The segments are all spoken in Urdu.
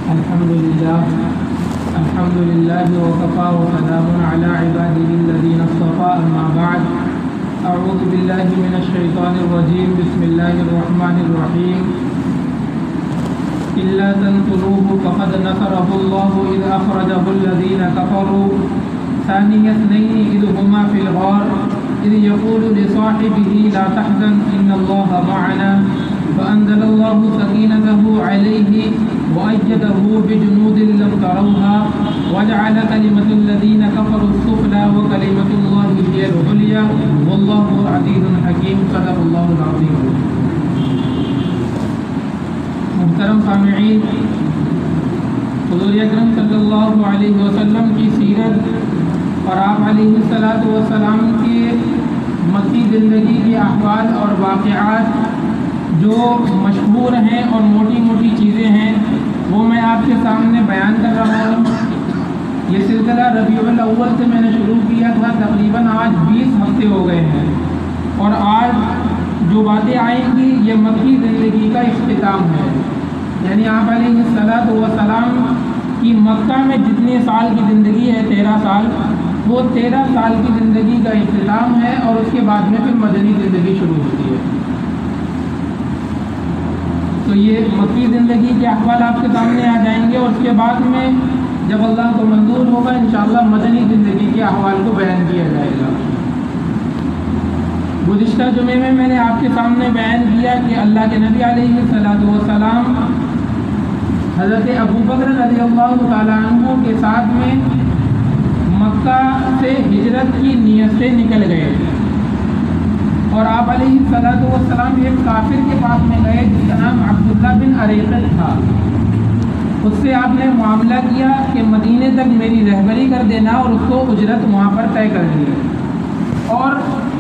الحمد لله وكفى وسلام على عباده الذين اصطفى أما بعد أعوذ بالله من الشيطان الرجيم بسم الله الرحمن الرحيم إلا تنصروه فقد نصره الله إذ أخرجه الذين كفروا ثاني اثنين إذ هما في الغار إذ يقول لصاحبه لا تحزن إن الله معنا فأنزل الله سكينته عليه وأيده بجنود لم تروها وجعل كلمة الذين كفروا السفلى وكلمة الله هي العليا والله عزيز حكيم صدق الله العظيم. محترم سامعین، حضور اکرم صلی اللہ علیہ وسلم کی سیرت اور آپ علیہ الصلاۃ والسلام کے مکی زندگی کے احوال اور واقعات جو مشہور ہیں اور موٹی موٹی چیزیں ہیں وہ میں آپ کے سامنے بیان کر رہا ہوں. یہ سلسلہ ربیع الاول سے میں نے شروع کیا تھا، تقریباً آج 20 ہفتے ہو گئے ہیں، اور آج جو باتیں آئیں گی یہ مکی زندگی کا اختتام ہے. یعنی آپ علیہ الصلاۃ والسلام کی مکہ میں جتنے سال کی زندگی ہے 13 سال، وہ 13 سال کی زندگی کا اختتام ہے، اور اس کے بعد میں پھر مدنی زندگی شروع ہوتی ہے. تو یہ مکی زندگی کے احوال آپ کے سامنے آ جائیں گے، اور اس کے بعد میں جب اللہ کو منظور ہوگا انشاءاللہ مدنی زندگی کے احوال کو بیان کیا جائے گا. گزشتہ جمعے میں نے آپ کے سامنے بیان کیا کہ اللہ کے نبی علیہ الصلاۃ والسلام حضرت ابوبکر رضی اللہ تعالیٰ عنہ کے ساتھ میں مکہ سے ہجرت کی نیت سے نکل گئے، اور آپ علیہ الصلاۃ والسلام ایک کافر کے پاس میں گئے جس کا نام عبداللہ بن اریقط تھا. اس سے آپ نے معاملہ کیا کہ مدینے تک میری رہبری کر دینا، اور اس کو اجرت وہاں پر طے کر دی، اور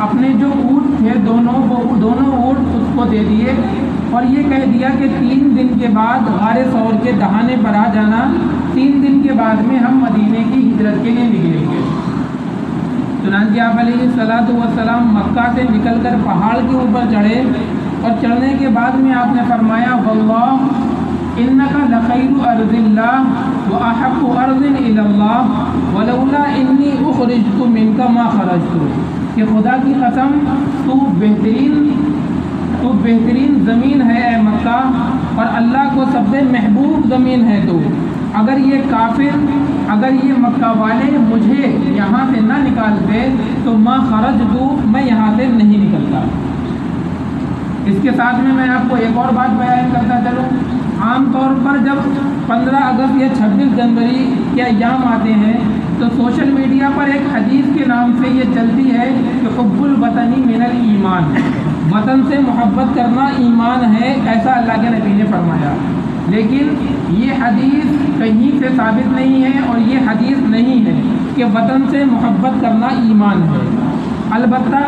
اپنے جو اونٹ تھے دونوں اونٹ اس کو دے دیے، اور یہ کہہ دیا کہ 3 دن کے بعد غار ثور کے دہانے پر آ جانا. 3 دن کے بعد میں ہم مدینے کی ہجرت کے لیے نکلیں گے. چنانچہ آپ علیہ الصلاۃ والسلام مکہ سے نکل کر پہاڑ کے اوپر چڑھے، اور چڑھنے کے بعد میں آپ نے فرمایا واللہ انک لخیر ارض اللہ واحب ارض الی اللہ ولولا انی اخرجت منک ما خرجت، کہ خدا کی قسم تو بہترین زمین ہے اے مکہ، اور اللہ کو سب سے محبوب زمین ہے تو. اگر یہ کافر، اگر یہ مکہ والے مجھے یہاں سے نہ نکالتے تو ما خرجت، میں یہاں سے نہیں نکلتا. اس کے ساتھ میں آپ کو ایک اور بات بیان کرتا چلوں. عام طور پر جب 15 اگست یا 26 جنوری کے ایام آتے ہیں تو سوشل میڈیا پر ایک حدیث کے نام سے یہ چلتی ہے کہ حب الوطن من الایمان، وطن سے محبت کرنا ایمان ہے، ایسا اللہ کے نبی نے فرمایا. لیکن یہ حدیث کہیں سے ثابت نہیں ہے، اور یہ حدیث نہیں ہے کہ وطن سے محبت کرنا ایمان ہے. البتہ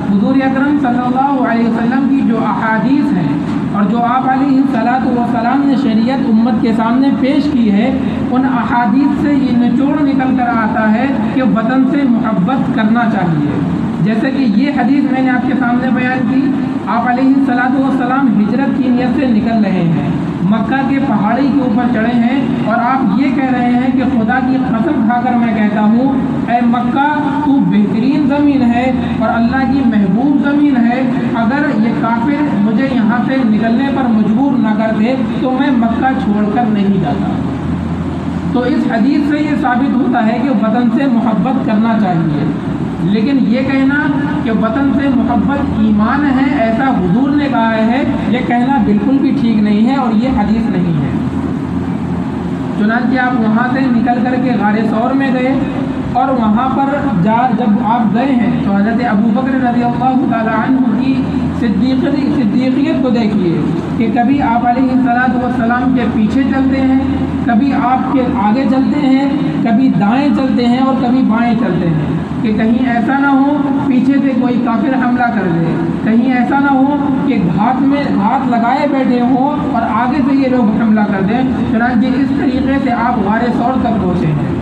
حضور اکرم صلی اللہ علیہ وسلم کی جو احادیث ہیں اور جو آپ علیہ الصلاۃ والسلام نے شریعت امت کے سامنے پیش کی ہے، ان احادیث سے یہ نچوڑ نکل کر آتا ہے کہ وطن سے محبت کرنا چاہیے. جیسے کہ یہ حدیث میں نے آپ کے سامنے بیان کی، آپ علیہ الصلاۃ والسلام ہجرت کی نیت سے نکل رہے ہیں، مکہ کے پہاڑی کے اوپر چڑھے ہیں، اور آپ یہ کہہ رہے ہیں کہ خدا کی قسم کھا کر میں کہتا ہوں اے مکہ تو بہترین زمین ہے اور اللہ کی محبوب زمین ہے. اگر یہ کافر مجھے یہاں سے نکلنے پر مجبور نہ کر دے تو میں مکہ چھوڑ کر نہیں جاتا. تو اس حدیث سے یہ ثابت ہوتا ہے کہ وطن سے محبت کرنا چاہیے. لیکن یہ کہنا کہ وطن سے محبت ایمان ہے ایسا حضور نے کہا ہے، یہ کہنا بالکل بھی ٹھیک نہیں ہے، اور یہ حدیث نہیں ہے. چنانچہ آپ وہاں سے نکل کر کے غار ثور میں گئے، اور وہاں پر جب آپ گئے ہیں تو حضرت ابوبکر رضی اللہ تعالیٰ عنہ کی صدیقیت کو دیکھیے کہ کبھی آپ علیہ الصلاۃ والسلام کے پیچھے چلتے ہیں، کبھی آپ کے آگے چلتے ہیں، کبھی دائیں چلتے ہیں اور کبھی بائیں چلتے ہیں، کہ کہیں ایسا نہ ہو پیچھے سے کوئی کافر حملہ کر دے، کہیں ایسا نہ ہو کہ گھات میں ہاتھ لگائے بیٹھے ہوں اور آگے سے یہ لوگ حملہ کر دیں. چنانچہ اس طریقے سے آپ غار ثور تک پہنچے ہیں.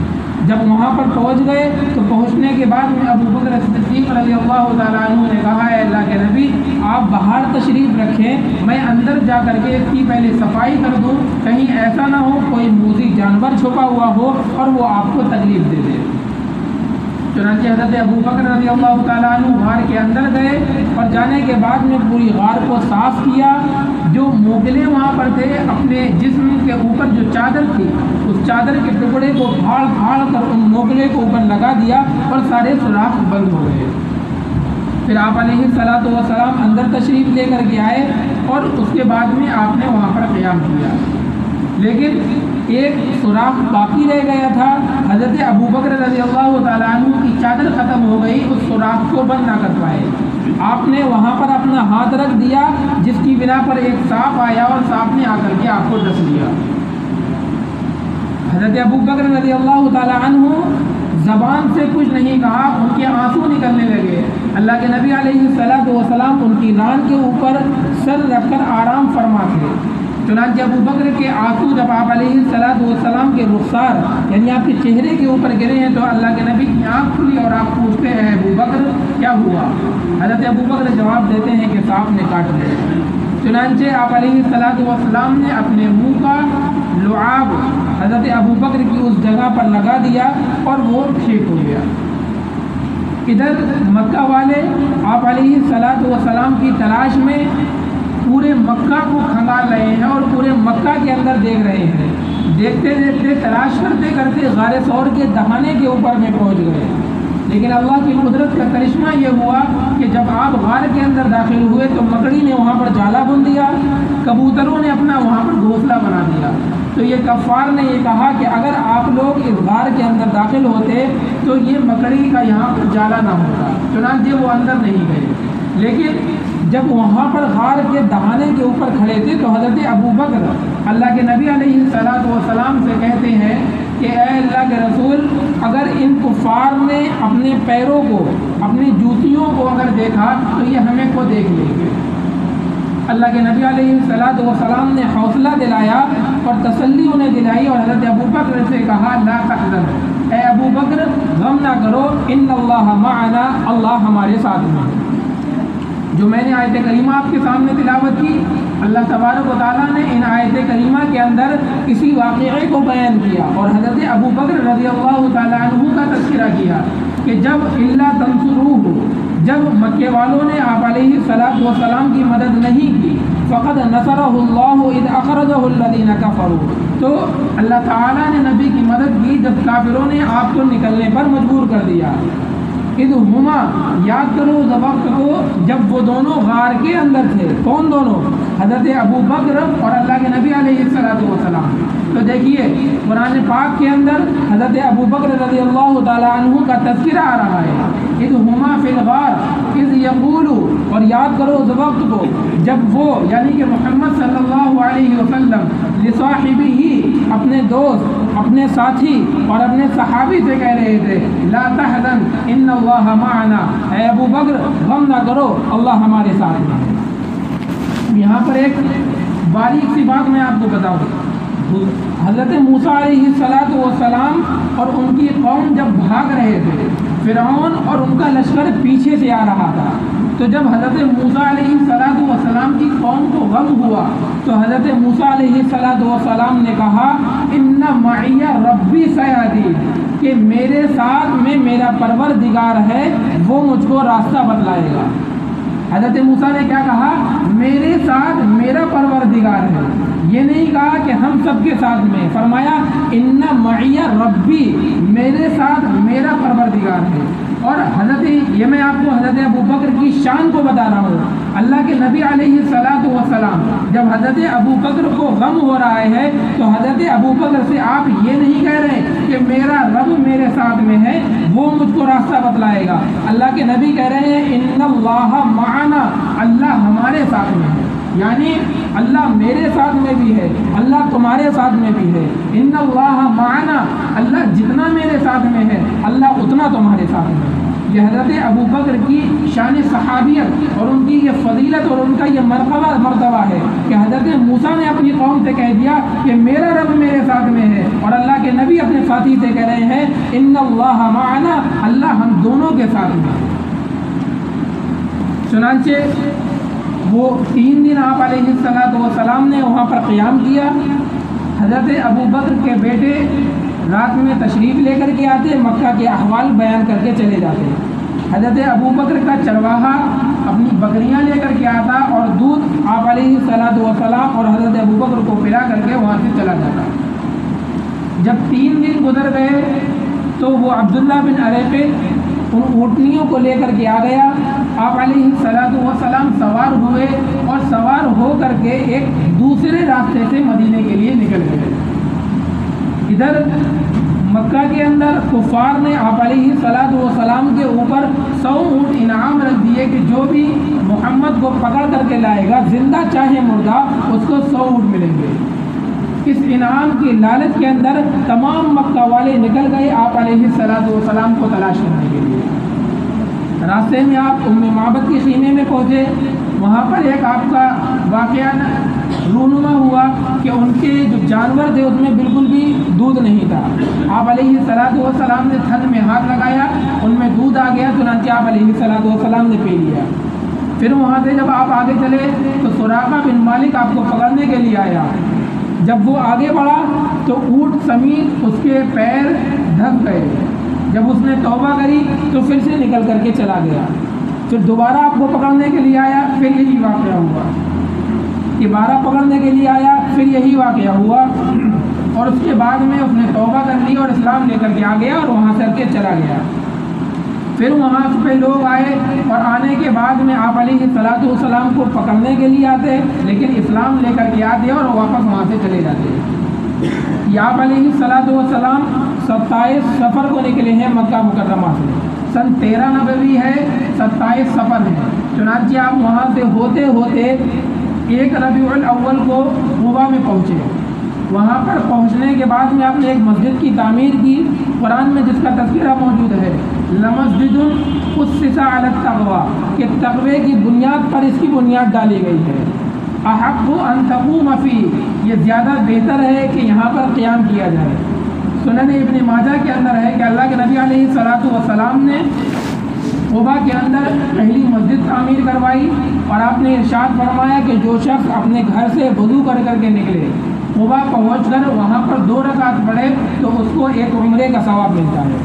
جب وہاں پر پہنچ گئے تو پہنچنے کے بعد میں ابو بکر صدیق رضی اللہ تعالیٰ عنہ نے کہا ہے اللہ کے نبی آپ باہر تشریف رکھیں، میں اندر جا کر کے اس کی پہلے صفائی کر دوں، کہیں ایسا نہ ہو کوئی موذی جانور چھپا ہوا ہو اور وہ آپ کو تکلیف دے دے۔ چنانچہ حضرت ابو بکر رضی اللہ تعالیٰ عنہ غار کے اندر گئے اور جانے کے بعد میں پوری غار کو صاف کیا، جو موغلے وہاں پر تھے اپنے جسم کے اوپر جو چادر تھی اس چادر کے ٹکڑے کو پھاڑ پھاڑ کر ان موغلے کو اوپر لگا دیا اور سارے سوراخ بند ہو گئے۔ پھر آپ علیہ الصلوۃ والسلام اندر تشریف لے کر کے آئے اور اس کے بعد میں آپ نے وہاں پر قیام کیا، لیکن ایک سوراخ باقی رہ گیا تھا۔ حضرت ابو بکر رضی اللہ تعالیٰ عنہ کی چادر ختم ہو گئی، اس سوراخ کو بند نہ کر پائے۔ آپ نے وہاں پر اپنا ہاتھ رکھ دیا، جس کی بنا پر ایک سانپ آیا اور سانپ نے آ کر کے آپ کو ڈس لیا۔ حضرت ابو بکر رضی اللہ تعالیٰ عنہ زبان سے کچھ نہیں کہا، ان کے آنسو نکلنے لگے۔ اللہ کے نبی علیہ الصلوۃ والسلام ان کی ران کے اوپر سر رکھ کر آرام فرما تھے۔ چنانچہ ابو بکر کے آنسو جب آپ علیہ الصلوۃ والسلام کے رخسار یعنی آپ کے چہرے کے اوپر گرے ہیں تو اللہ کے نبی کی آنکھ کھلی اور آپ پوچھتے ہیں ابو بکر کیا ہوا؟ حضرت ابو بکر جواب دیتے ہیں کہ سانپ نے کاٹ لیا۔ چنانچہ آپ علیہ الصلوۃ والسلام نے اپنے منہ کا لعاب حضرت ابو بکر کی اس جگہ پر لگا دیا اور وہ ٹھیک ہو گیا۔ ادھر مکہ والے آپ علیہ الصلوۃ والسلام کی تلاش میں پورے مکہ کو کھنگال رہے ہیں اور پورے مکہ کے اندر دیکھ رہے ہیں۔ دیکھتے دیکھتے تلاش کرتے کرتے غار ثور کے دہانے کے اوپر میں پہنچ گئے، لیکن اللہ کی قدرت کا کرشمہ یہ ہوا کہ جب آپ غار کے اندر داخل ہوئے تو مکڑی نے وہاں پر جالا بن دیا، کبوتروں نے اپنا وہاں پر گھونسلہ بنا دیا۔ تو یہ کفار نے یہ کہا کہ اگر آپ لوگ اس غار کے اندر داخل ہوتے تو یہ مکڑی کا یہاں پر جالا نہ ہوتا، چنانچہ وہ اندر نہیں گئے۔ لیکن جب وہاں پر غار کے دہانے کے اوپر کھڑے تھے تو حضرت ابو بکر اللہ کے نبی علیہ الصلوۃ والسلام سے کہتے ہیں کہ اے اللہ کے رسول، اگر ان کفار نے اپنے پیروں کو اپنی جوتیوں کو اگر دیکھا تو یہ ہمیں کو دیکھ لیں گے۔ اللہ کے نبی علیہ الصلوۃ والسلام نے حوصلہ دلایا اور تسلی انہیں دلائی اور حضرت ابو بکر سے کہا لا تحزن، اے ابو بکر غم نہ کرو، ان اللہ معنا، اللہ ہمارے ساتھ میں۔ جو میں نے آیت کریمہ آپ کے سامنے تلاوت کی، اللہ تبارک و تعالیٰ نے ان آیت کریمہ کے اندر کسی واقعے کو بیان کیا اور حضرت ابو بکر رضی اللہ تعالیٰ عنہ کا تذکرہ کیا کہ جب اللہ تنصروہ، جب مکے والوں نے آپ علیہ الصلوۃ والسلام کی مدد نہیں کی، فقد نصرہ اللہ اذ اخرجہ الذین کفروا، تو اللہ تعالیٰ نے نبی کی مدد کی جب کافروں نے آپ کو نکلنے پر مجبور کر دیا۔ اذ ہما، یاد کرو اس وقت کو جب وہ دونوں غار کے اندر تھے۔ کون دونوں؟ حضرت ابو بکر اور اللہ کے نبی علیہ الصلوۃ والسلام۔ تو دیکھیے قرآن پاک کے اندر حضرت ابو بکر رضی اللہ تعالیٰ عنہ کا تذکرہ آ رہا ہے، اذ ہما فی الغار اذ یقول، اور یاد کرو اس وقت کو جب وہ یعنی کہ محمد صلی اللہ علیہ وسلم لصاحبہ، اپنے دوست اپنے ساتھی اور اپنے صحابی سے کہہ رہے تھے لا تحزن ان اللہ معنا، اے ابو بکر غم نہ کرو، اللہ ہمارے ساتھ ہے۔ یہاں پر ایک باریک سی بات میں آپ کو بتاؤں، حضرت موسیٰ علیہ الصلوۃ والسلام اور ان کی قوم جب بھاگ رہے تھے، فرعون اور ان کا لشکر پیچھے سے آ رہا تھا، تو جب حضرت موسیٰ علیہ الصلوۃ والسلام کی قوم کو غم ہوا تو حضرت موسیٰ علیہ الصلوۃ والسلام نے کہا ان معی ربی سیہدین، کہ میرے ساتھ میں میرا پروردگار ہے، وہ مجھ کو راستہ بتلائے گا۔ حضرت موسیٰ نے کیا کہا؟ میرے ساتھ میرا پروردگار ہے، یہ نہیں کہا کہ ہم سب کے ساتھ میں، فرمایا ان معی ربی، میرے ساتھ میرا پروردگار ہے۔ اور حضرت یہ میں آپ کو حضرت ابو بکر کی شان کو بتا رہا ہوں۔ اللہ کے نبی علیہ الصلوۃ والسلام جب حضرت ابو بکر کو غم ہو رہا ہے تو حضرت ابو بکر سے آپ یہ نہیں کہہ رہے کہ میرا رب میرے ساتھ میں ہے، وہ مجھ کو راستہ بتلائے گا۔ اللہ کے نبی کہہ رہے ہیں ان اللہ معنا، اللہ ہمارے ساتھ میں ہے، یعنی اللہ میرے ساتھ میں بھی ہے، اللہ تمہارے ساتھ میں بھی ہے۔ ان اللہ معنا، اللہ جتنا میرے ساتھ میں ہے اللہ اتنا تمہارے ساتھ میں ہے۔ یہ حضرت ابو بکر کی شان صحابیت اور ان کی یہ فضیلت اور ان کا یہ مرتبہ ہے کہ حضرت موسیٰ نے اپنی قوم سے کہہ دیا کہ میرا رب میرے ساتھ ساتھ میں ہے، اور اللہ کے نبی اپنے ساتھی سے کہہ رہے ہیں ان اللہ معنا، اللہ ہم دونوں کے ساتھ میں ہے۔ چنانچہ وہ 3 دن آپ علیہ السلام نے وہاں پر قیام کیا۔ حضرت ابو بکر کے بیٹے رات میں تشریف لے کر کے آتے، مکہ کے احوال بیان کر کے چلے جاتے۔ حضرت ابو بکر کا چرواہا اپنی بکریاں لے کر کے آتا اور دودھ آپ علیہ السلام اور حضرت ابو بکر کو پلا کر کے وہاں سے چلا جاتا۔ جب 3 دن گزر گئے تو وہ عبداللہ بن عریقہ ان اونٹنیوں کو لے کر کے آ گیا۔ آپ علیہ السلام سوار ہوئے اور سوار ہو کر کے ایک دوسرے راستے سے مدینے کے لیے نکل گئے۔ ادھر مکہ کے اندر کفار نے آپ علیہ السلام کے اوپر 100 اونٹ انعام رکھ دیے کہ جو بھی محمد کو پکڑ کر کے لائے گا، زندہ چاہے مردہ، اس کو 100 اونٹ ملیں گے۔ اس انعام کی لالچ کے اندر تمام مکہ والے نکل گئے آپ علیہ السلام کو تلاش کرنے کے لیے۔ راستے میں آپ ام معبد کے خیمے میں پہنچے، وہاں پر ایک آپ کا واقعہ رونما ہوا کہ ان کے جو جانور تھے اس میں بالکل بھی دودھ نہیں تھا۔ آپ علیہ السلام نے تھن میں ہاتھ لگایا، ان میں دودھ آ گیا، چنانچہ آپ علیہ السلام نے پی لیا۔ پھر وہاں سے جب آپ آگے چلے تو سراقہ بن مالک آپ کو پکڑنے کے لیے آیا۔ جب وہ آگے بڑھا تو اونٹ سمیت اس کے پیر ڈھک گئے۔ جب اس نے توبہ کری تو پھر سے نکل کر کے چلا گیا۔ پھر دوبارہ آپ کو پکڑنے کے لیے آیا، پھر یہی واقعہ ہوا۔ دوبارہ پکڑنے کے لیے آیا، پھر یہی واقعہ ہوا، اور اس کے بعد میں اس نے توبہ کر لی اور اسلام لے کر کے آ گیا اور وہاں سے کے چلا گیا۔ پھر وہاں پہ لوگ آئے اور آنے کے بعد میں آپ علیہ السلام کو پکڑنے کے لیے آتے، لیکن اسلام لے کر کے آتے اور واپس وہاں سے چلے جاتے۔ یہ آپ علیہ السلام 27 صفر کو نکلے ہیں مکہ مکرمہ سے، سن 13 نبوی ہے، 27 صفر ہے۔ چنانچہ آپ وہاں سے ہوتے ہوتے 1 ربیع الاول کو قباء میں پہنچے۔ وہاں پر پہنچنے کے بعد میں آپ نے ایک مسجد کی تعمیر کی، قرآن میں جس کا تذکرہ موجود ہے، لمسجد اسس علی التقوی، کہ تقوی کی بنیاد پر اس کی بنیاد ڈالی گئی ہے۔ احق ان تقوم فیہ، یہ زیادہ بہتر ہے کہ یہاں پر قیام کیا جائے۔ سنن ابن ماجہ کے اندر ہے کہ اللہ کے نبی علیہ السلام نے قباء کے اندر پہلی مسجد تعمیر کروائی، اور آپ نے ارشاد فرمایا کہ جو شخص اپنے گھر سے وضو کر کر کے نکلے، قباء پہنچ کر وہاں پر 2 رکعت پڑھے تو اس کو ایک عمرے کا ثواب ملتا ہے۔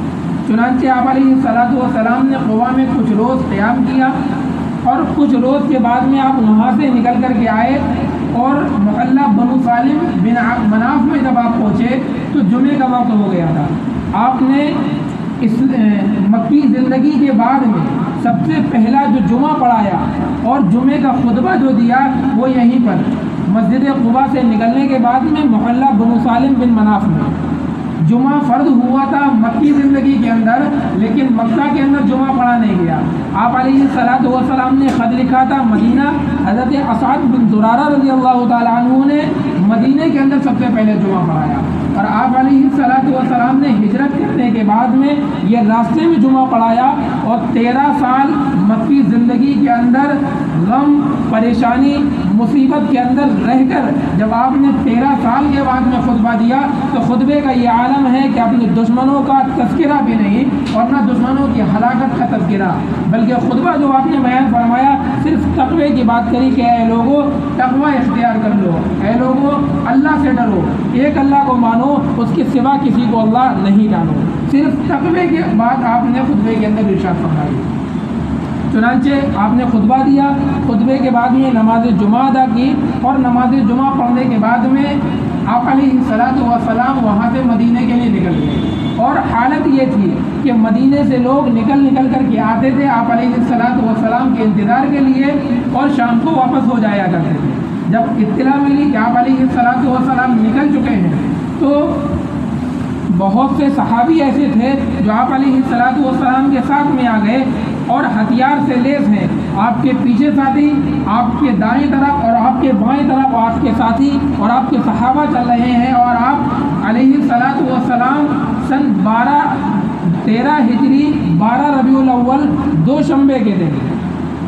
چنانچہ آپ علیہ السلام نے قباء میں کچھ روز قیام کیا، اور کچھ روز کے بعد میں آپ وہاں سے نکل کر کے آئے، اور محلہ بنو سالم بن مناف میں جب آپ پہنچے تو جمعے کا وقت ہو گیا تھا۔ آپ نے اس مکی زندگی کے بعد میں سب سے پہلا جو جمعہ پڑھایا اور جمعے کا خطبہ جو دیا وہ یہیں پر مسجد قباء سے نکلنے کے بعد میں محلہ بنو سالم بن مناف میں۔ جمعہ فرض ہوا تھا مکی زندگی کے اندر، لیکن مکہ کے اندر جمعہ پڑھا نہیں گیا۔ آپ علیہ السلام نے خط لکھا تھا مدینہ، حضرت اسعد بن زرارہ رضی اللہ تعالیٰ عنہ نے مدینہ کے اندر سب سے پہلے جمعہ پڑھایا، اور آپ علیہ السلام نے ہجرت کرنے کے بعد میں یہ راستے میں جمعہ پڑھایا، اور 13 سال مکی زندگی کے اندر غم، پریشانی، مصیبت کے اندر رہ کر جب آپ نے 13 سال کے بعد میں خطبہ دیا تو خطبے کا یہ عالم ہے کہ اپنے دشمنوں کا تذکرہ بھی نہیں اور نہ دشمنوں کی ہلاکت کا تذکرہ، بلکہ خطبہ جو آپ نے بیان فرمایا صرف تقوی کی بات کری کہ اے لوگوں تقوی اختیار کر لو، اے لوگوں اللہ سے ڈرو، ایک اللہ کو مانو، اس کے سوا کسی کو اللہ نہیں جانو۔ صرف تقوی کے بعد آپ نے خطبے کے اندر ارشاد فرمائی۔ چنانچہ آپ نے خطبہ دیا، خطبے کے بعد میں نماز جمعہ ادا کی، اور نماز جمعہ پڑھنے کے بعد میں آپ علیہ السلام وہاں سے مدینے کے لیے نکل گئے، اور حالت یہ تھی کہ مدینے سے لوگ نکل کر کے آتے تھے آپ علیہ السلام کے انتظار کے لیے، اور شام کو واپس ہو جایا کرتے تھے۔ جب اطلاع ملی کہ آپ علیہ السلام نکل چکے ہیں تو بہت سے صحابی ایسے تھے جو آپ علیہ السلام کے ساتھ میں آ گئے اور ہتھیار سے لیس ہیں، آپ کے پیچھے ساتھی، آپ کے دائیں طرف اور آپ کے بائیں طرف آپ کے ساتھی اور آپ کے صحابہ چل رہے ہیں، اور آپ علیہ السلام سن 13 ہجری 12 ربیع الاول 2 شنبے کے دن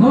2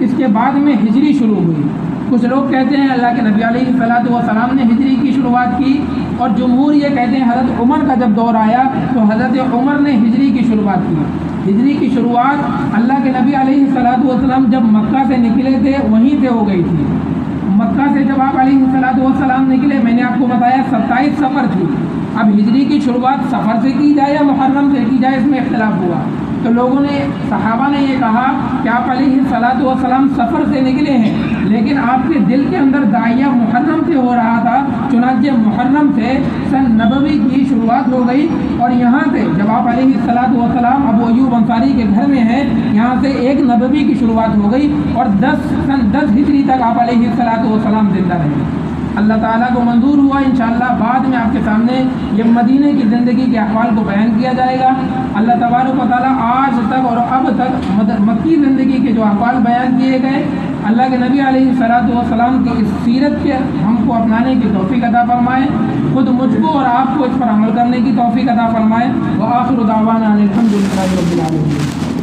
اس کے بعد میں ہجری شروع ہوئی۔ کچھ لوگ کہتے ہیں اللہ کے نبی علیہ الصلوۃ والسلام نے ہجری کی شروعات کی، اور جمہور یہ کہتے ہیں حضرت عمر کا جب دور آیا تو حضرت عمر نے ہجری کی شروعات کی۔ ہجری کی شروعات اللہ کے نبی علیہ الصلوۃ والسلام جب مکہ سے نکلے تھے وہیں سے ہو گئی تھی۔ مکہ سے جب آپ علیہ الصلوۃ والسلام نکلے، میں نے آپ کو بتایا 27 سفر تھی۔ اب ہجری کی شروعات سفر سے کی جائے یا محرم سے کی جائے، اس میں اختلاف ہوا۔ تو لوگوں نے، صحابہ نے یہ کہا کہ آپ علیہ الصلوۃ والسلام سفر سے نکلے ہیں، لیکن آپ کے دل کے اندر داعیہ محرم سے ہو رہا تھا، چنانچہ محرم سے سن نبوی کی شروعات ہو گئی، اور یہاں سے جب آپ علیہ الصلوۃ والسلام ابو ایوب انصاری کے گھر میں ہیں، یہاں سے ایک نبوی کی شروعات ہو گئی، اور سن 10 ہجری تک آپ علیہ الصلوۃ والسلام زندہ رہے۔ اللہ تعالیٰ کو منظور ہوا انشاءاللہ بعد میں آپ کے سامنے یہ مدینے کی زندگی کے احوال کو بیان کیا جائے گا۔ اللہ تبارک و تعالیٰ آج تک اور اب تک مکی زندگی کے جو احوال بیان کیے گئے، اللہ کے نبی علیہ الصلوۃ والسلام کی اس سیرت کے ہم کو اپنانے کی توفیق عطا فرمائے، خود مجھ کو اور آپ کو اس پر عمل کرنے کی توفیق عطا فرمائے۔ وآخر دعوانا ان الحمد للہ رب العالمین۔